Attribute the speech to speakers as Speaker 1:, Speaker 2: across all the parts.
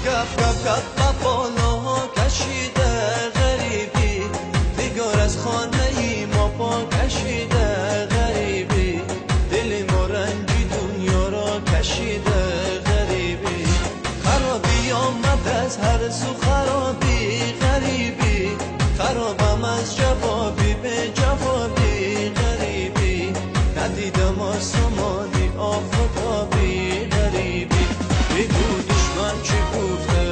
Speaker 1: گپ گپ گپ بالاها کشیده غریبی، نگار از خانه ای ما پا کشیده غریبی، دل ما رنجی دنیا را کشیده غریبی، خرابی آمد از هر سو خرابی غریبی، خرابم از جوابی به جوابی غریبی، ندیدم آسمانی آفتابی غریبی، بگو دشمن چی گفته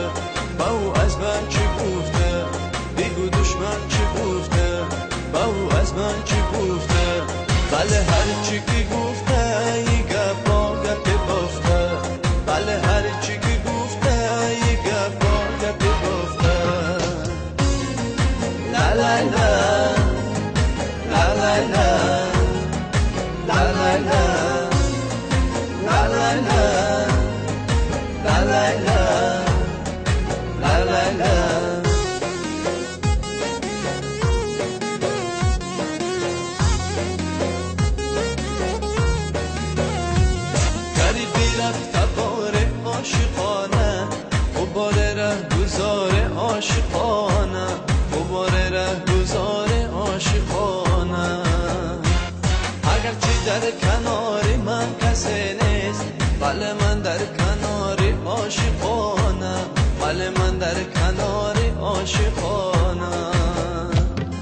Speaker 1: با او از من چی گفته، بگو دشمن چی گفته با او از من چی گفته، بله هر چی که گفته یه گپا گپ بافته، بله هر چی که گفته یه گپا گپ بافته. لا لا لا لا لا لا لا لا لا لا لا لا لا لا لا. غریبی رفت بار عاشقانه، غبار رهگذار عاشقانه، غبار رهگذار عاشقانه، اگرچه در کنار من کسی نیست، بله من در کنار عاشقانه، بله من در کنار عاشقانه،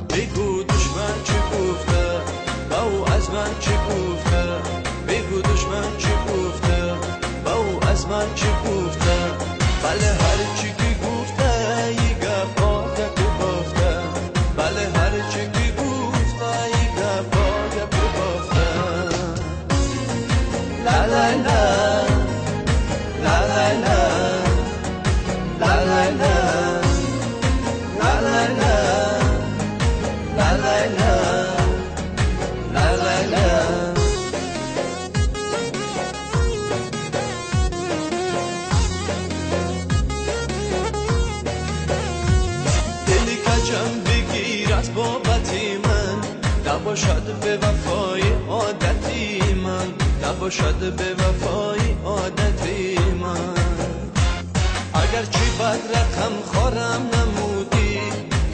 Speaker 1: بگو دشمن چی گفته با او از من چی گفته، بگو دشمن چی گفته با او از من چی گفته، بله هر چی که گفته یه گپا گپ بافته، بله هر چی که گفته یه گپا گپ بافته. لا لا لا لا لا لا لا لا لا لا لا لا لا لا لا. دلی کجم بگیر از بابتی من، نباشد به وفای عادتی من، نباشد به وفای عادتی من، اگرچه بد رقم خورم نمودی،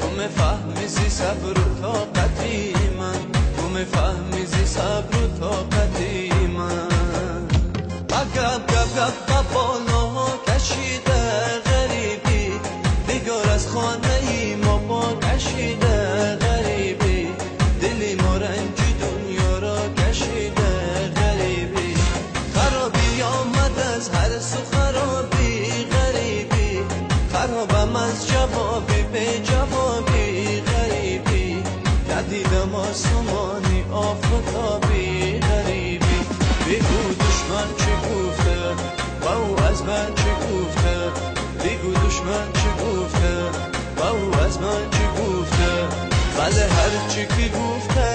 Speaker 1: تو مفهمیزی صبر و طاقتی من، تو مفهمیزی صبر و طاقتی من، گپ گپ گپ بالاها کشیده غریبی، نگار از خانه ای ما پا کشیده غریبی، دلی ما رنجی دنیا را کشیده غریبی، خرابی آمد از هر سو خرابی غریبی، خرابم از جوابی به جوابی غریبی، ندیدم آسمانی آفتابی غریبی، بگو دشمن چی گفته با او از من چی گفته، بگو دشمن چی گفته با او از من چی گفته، بله هر چی که گفته